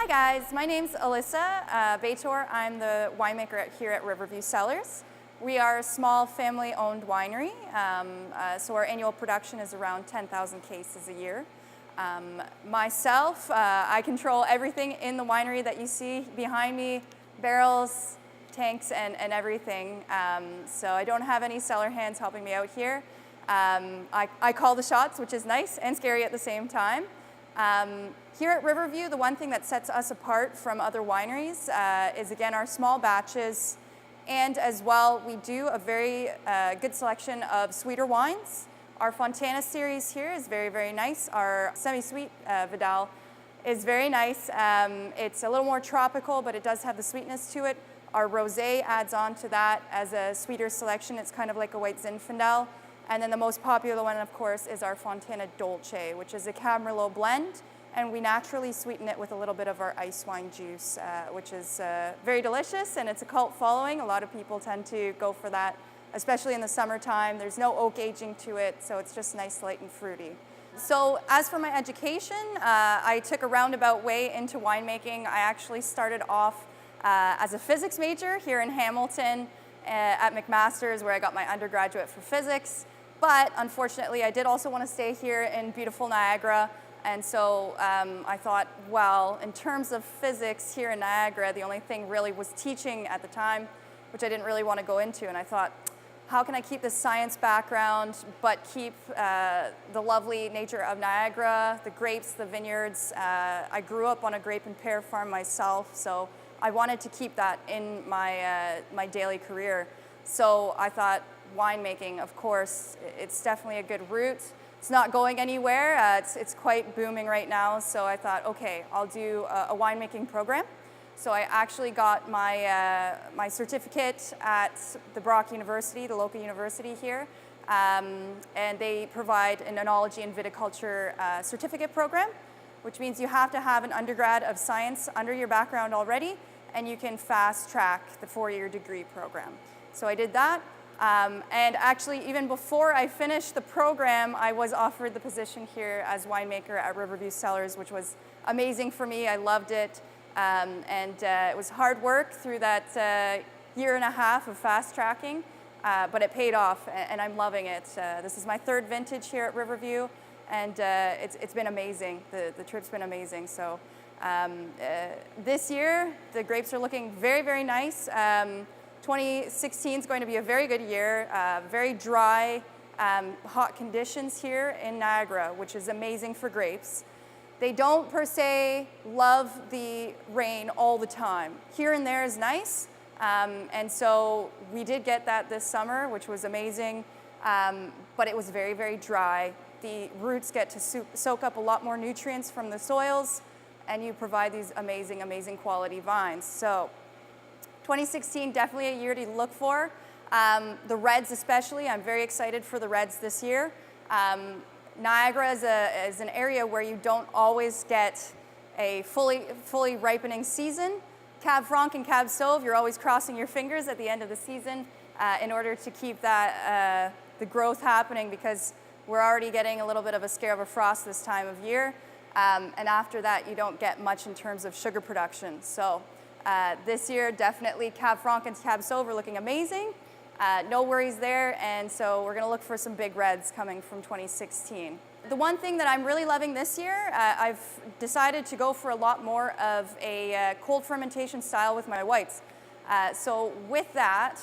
Hi guys, my name's Alyssa Bator. I'm the winemaker here at Riverview Cellars. We are a small family-owned winery, so our annual production is around 10,000 cases a year. Myself, I control everything in the winery that you see behind me, barrels, tanks, and everything. So I don't have any cellar hands helping me out here. I call the shots, which is nice and scary at the same time. Here at Riverview, the one thing that sets us apart from other wineries is, again, our small batches, and as well, we do a very good selection of sweeter wines. Our Fontina series here is very, very nice. Our semi-sweet Vidal is very nice. It's a little more tropical, but it does have the sweetness to it. Our rosé adds on to that as a sweeter selection. It's kind of like a white Zinfandel. And then the most popular one, of course, is our Fontina Dolce, which is a Cab Merlot blend. And we naturally sweeten it with a little bit of our ice wine juice, which is very delicious, and it's a cult following. A lot of people tend to go for that, especially in the summertime. There's no oak aging to it, so it's just nice, light, and fruity. So as for my education, I took a roundabout way into winemaking. I actually started off as a physics major here in Hamilton at McMaster's, where I got my undergraduate for physics. But unfortunately, I did also want to stay here in beautiful Niagara. And so I thought, well, in terms of physics here in Niagara, the only thing really was teaching at the time, which I didn't really want to go into. And I thought, how can I keep this science background, but keep the lovely nature of Niagara, the grapes, the vineyards. I grew up on a grape and pear farm myself, so I wanted to keep that in my daily career. So I thought, winemaking, of course, it's definitely a good route. It's not going anywhere. It's quite booming right now. So I thought, okay, I'll do a winemaking program. So I actually got my certificate at the Brock University, the local university here. And they provide an enology and viticulture certificate program, which means you have to have an undergrad of science under your background already, and you can fast track the 4-year degree program. So I did that. And actually, even before I finished the program, I was offered the position here as winemaker at Riverview Cellars, which was amazing for me. I loved it. And it was hard work through that year and a half of fast tracking, but it paid off, and I'm loving it. This is my 3rd vintage here at Riverview, and it's been amazing. The trip's been amazing. So this year, the grapes are looking very, very nice. 2016 is going to be a very good year, very dry, hot conditions here in Niagara, which is amazing for grapes. They don't per se love the rain all the time. Here and there is nice, and so we did get that this summer, which was amazing, but it was very, very dry. The roots get to soak up a lot more nutrients from the soils, and you provide these amazing, amazing quality vines. So 2016, definitely a year to look for. The reds especially, I'm very excited for the reds this year. Niagara is an area where you don't always get a fully ripening season. Cab Franc and Cab Sauv, you're always crossing your fingers at the end of the season in order to keep that the growth happening, because we're already getting a little bit of a scare of a frost this time of year. And after that, you don't get much in terms of sugar production. So this year, definitely Cab Franc and Cab Sauv are looking amazing. No worries there, and so we're gonna look for some big reds coming from 2016. The one thing that I'm really loving this year, I've decided to go for a lot more of a cold fermentation style with my whites. So with that,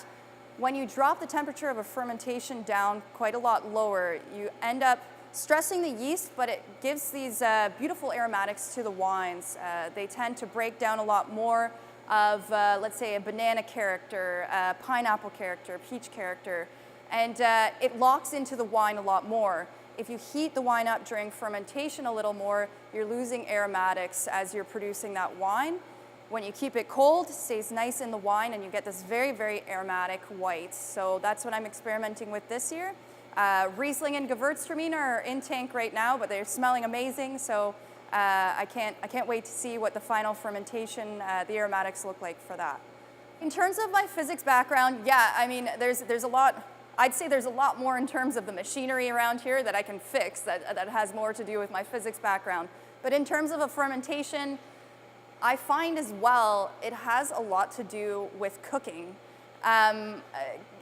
when you drop the temperature of a fermentation down quite a lot lower, you end up stressing the yeast, but it gives these beautiful aromatics to the wines. They tend to break down a lot more of, let's say, a banana character, a pineapple character, peach character, and it locks into the wine a lot more. If you heat the wine up during fermentation a little more, you're losing aromatics as you're producing that wine. When you keep it cold, it stays nice in the wine, and you get this very, very aromatic white. So that's what I'm experimenting with this year. Riesling and Gewurztraminer are in tank right now, but they're smelling amazing. So I can't wait to see what the final fermentation, the aromatics look like for that. In terms of my physics background, yeah, I mean, there's a lot. I'd say there's a lot more in terms of the machinery around here that I can fix that has more to do with my physics background. But in terms of a fermentation, I find as well, it has a lot to do with cooking.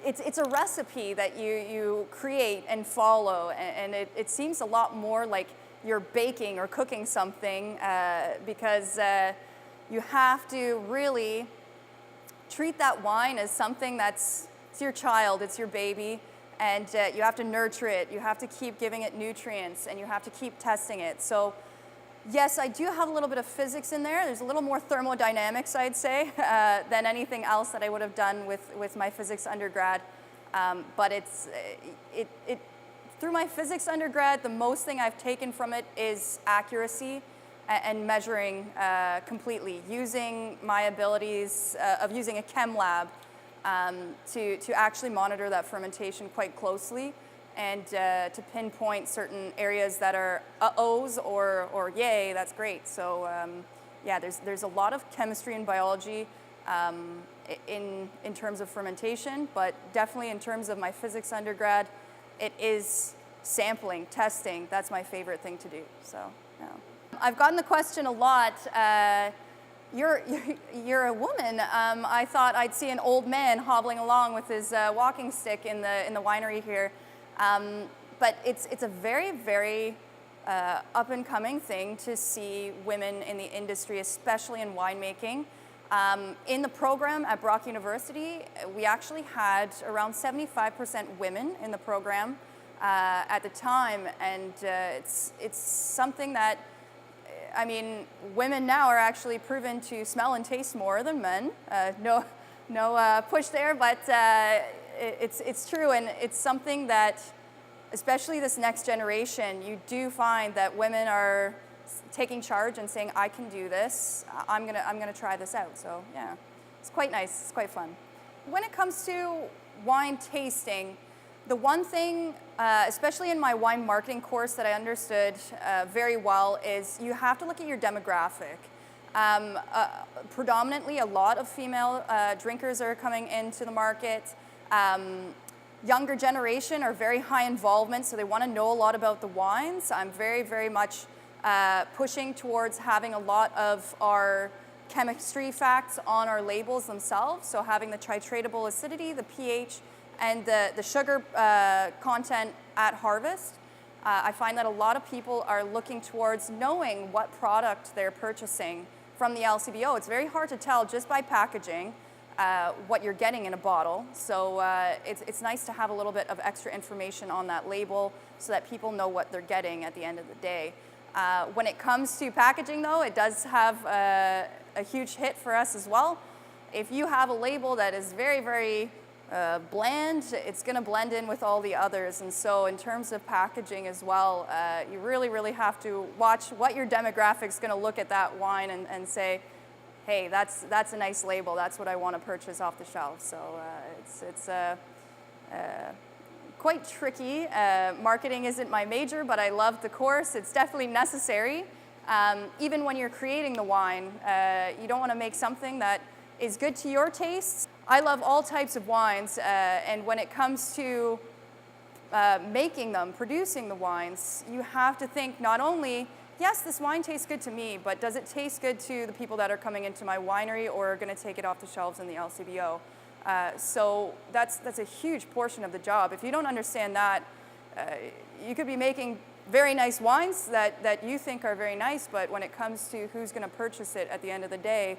It's a recipe that you create and follow, and it seems a lot more like you're baking or cooking something because you have to really treat that wine as something it's your child, it's your baby, and you have to nurture it, you have to keep giving it nutrients, and you have to keep testing it. So yes, I do have a little bit of physics in there. There's a little more thermodynamics, I'd say, than anything else that I would have done with my physics undergrad. But through my physics undergrad, the most thing I've taken from it is accuracy and measuring completely, using my abilities of using a chem lab to actually monitor that fermentation quite closely, and to pinpoint certain areas that are uh-ohs or yay, that's great. So yeah, there's a lot of chemistry and biology in terms of fermentation, but definitely in terms of my physics undergrad, it is sampling, testing. That's my favorite thing to do. So yeah. I've gotten the question a lot. You're a woman. I thought I'd see an old man hobbling along with his walking stick in the winery here. But it's a very, very up and coming thing to see women in the industry, especially in winemaking. In the program at Brock University, we actually had around 75% women in the program at the time, and it's something that, I mean, women now are actually proven to smell and taste more than men. No push there, but it's true, and it's something that, especially this next generation, you do find that women are taking charge and saying, I can do this, I'm gonna try this out. So yeah, it's quite nice, it's quite fun. When it comes to wine tasting, the one thing, especially in my wine marketing course, that I understood very well is you have to look at your demographic. Predominantly, a lot of female drinkers are coming into the market. Younger generation are very high involvement, so they want to know a lot about the wines. I'm very, very much pushing towards having a lot of our chemistry facts on our labels themselves, so having the titratable acidity, the pH, and the sugar content at harvest. I find that a lot of people are looking towards knowing what product they're purchasing from the LCBO. It's very hard to tell just by packaging what you're getting in a bottle. So it's nice to have a little bit of extra information on that label so that people know what they're getting at the end of the day. When it comes to packaging, though, it does have a huge hit for us as well. If you have a label that is very, very bland, it's going to blend in with all the others. And so in terms of packaging as well, you really, really have to watch what your demographic's going to look at that wine and say, hey, that's a nice label. That's what I want to purchase off the shelf. So it's quite tricky. Marketing isn't my major, but I love the course. It's definitely necessary. Even when you're creating the wine, you don't want to make something that is good to your tastes. I love all types of wines, and when it comes to making them, producing the wines, you have to think not only, yes, this wine tastes good to me, but does it taste good to the people that are coming into my winery or are going to take it off the shelves in the LCBO? So that's a huge portion of the job. If you don't understand that, you could be making very nice wines that you think are very nice, but when it comes to who's going to purchase it at the end of the day,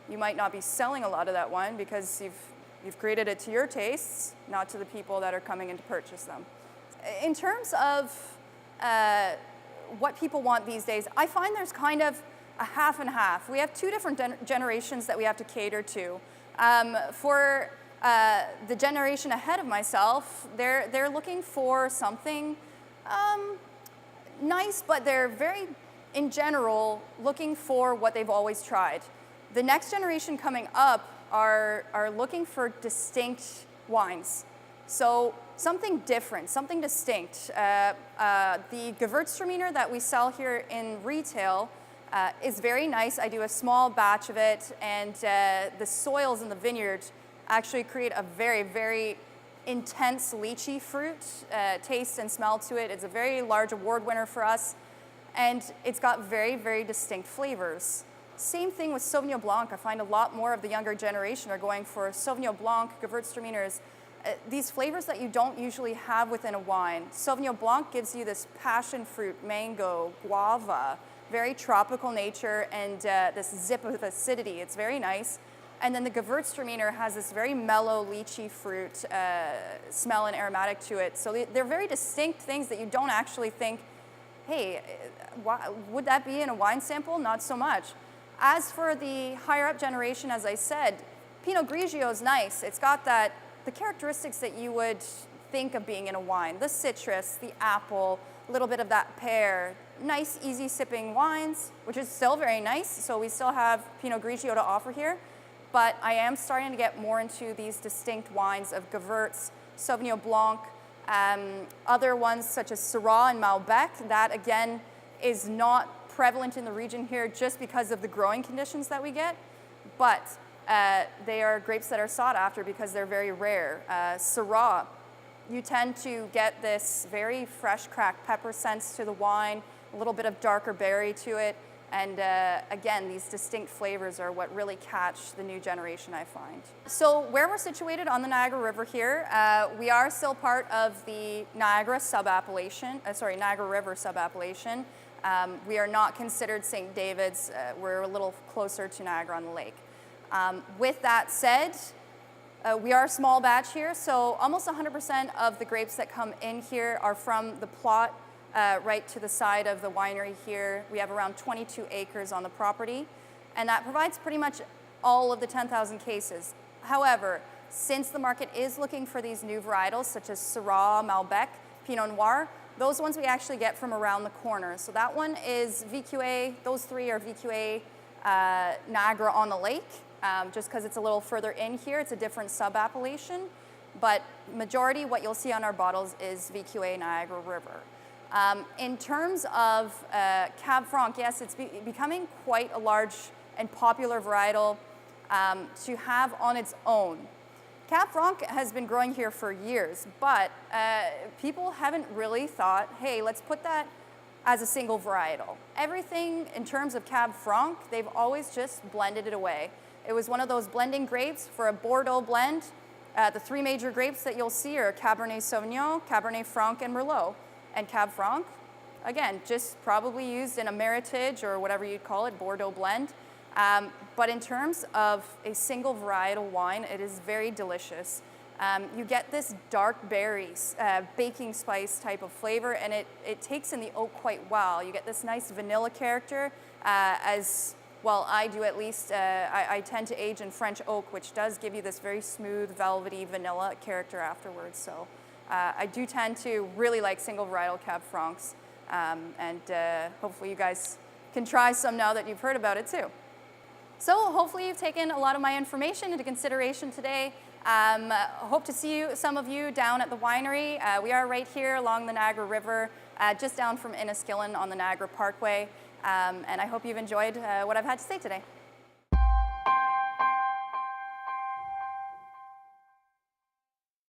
you might not be selling a lot of that wine because you've created it to your tastes, not to the people that are coming in to purchase them. In terms of what people want these days, I find there's kind of a half and half. We have two different generations that we have to cater to. For the generation ahead of myself, they're looking for something nice, but they're very, in general, looking for what they've always tried. The next generation coming up are looking for distinct wines. So something different, something distinct. The Gewurztraminer that we sell here in retail is very nice. I do a small batch of it, and the soils in the vineyard actually create a very, very intense lychee fruit taste and smell to it. It's a very large award winner for us, and it's got very, very distinct flavors. Same thing with Sauvignon Blanc. I find a lot more of the younger generation are going for Sauvignon Blanc, Gewurztraminers, these flavors that you don't usually have within a wine. Sauvignon Blanc gives you this passion fruit, mango, guava, very tropical nature, and this zip of acidity. It's very nice. And then the Gewurztraminer has this very mellow, lychee fruit smell and aromatic to it. So they're very distinct things that you don't actually think, hey, would that be in a wine sample? Not so much. As for the higher up generation, as I said, Pinot Grigio is nice. It's got the characteristics that you would think of being in a wine. The citrus, the apple, a little bit of that pear. Nice, easy sipping wines, which is still very nice. So we still have Pinot Grigio to offer here. But I am starting to get more into these distinct wines of Gewurz, Sauvignon Blanc, other ones such as Syrah and Malbec. That, again, is not prevalent in the region here just because of the growing conditions that we get. But they are grapes that are sought after because they're very rare. Syrah, you tend to get this very fresh cracked pepper sense to the wine, a little bit of darker berry to it. And again, these distinct flavors are what really catch the new generation, I find. So where we're situated on the Niagara River here, we are still part of the Niagara sub-appellation, Niagara River sub-appellation. We are not considered St. David's. We're a little closer to Niagara on the Lake. With that said, we are a small batch here, so almost 100% of the grapes that come in here are from the plot right to the side of the winery here. We have around 22 acres on the property, and that provides pretty much all of the 10,000 cases. However, since the market is looking for these new varietals, such as Syrah, Malbec, Pinot Noir, those ones we actually get from around the corner. So that one is VQA, those three are VQA Niagara on the Lake, just because it's a little further in here. It's a different sub-appellation, but majority what you'll see on our bottles is VQA Niagara River. In terms of Cab Franc, yes, it's becoming quite a large and popular varietal to have on its own. Cab Franc has been growing here for years, but people haven't really thought, hey, let's put that as a single varietal. Everything in terms of Cab Franc, they've always just blended it away. It was one of those blending grapes for a Bordeaux blend. The three major grapes that you'll see are Cabernet Sauvignon, Cabernet Franc, and Merlot. And Cab Franc, again, just probably used in a Meritage or whatever you'd call it, Bordeaux blend. But in terms of a single varietal wine, it is very delicious. You get this dark berries, baking spice type of flavor, and it takes in the oak quite well. You get this nice vanilla character, as well I do at least. I tend to age in French oak, which does give you this very smooth, velvety vanilla character afterwards. So I do tend to really like single varietal Cab Francs, and hopefully you guys can try some now that you've heard about it too. So hopefully you've taken a lot of my information into consideration today. Hope to see some of you down at the winery. We are right here along the Niagara River, just down from Inniskillen on the Niagara Parkway. And I hope you've enjoyed what I've had to say today.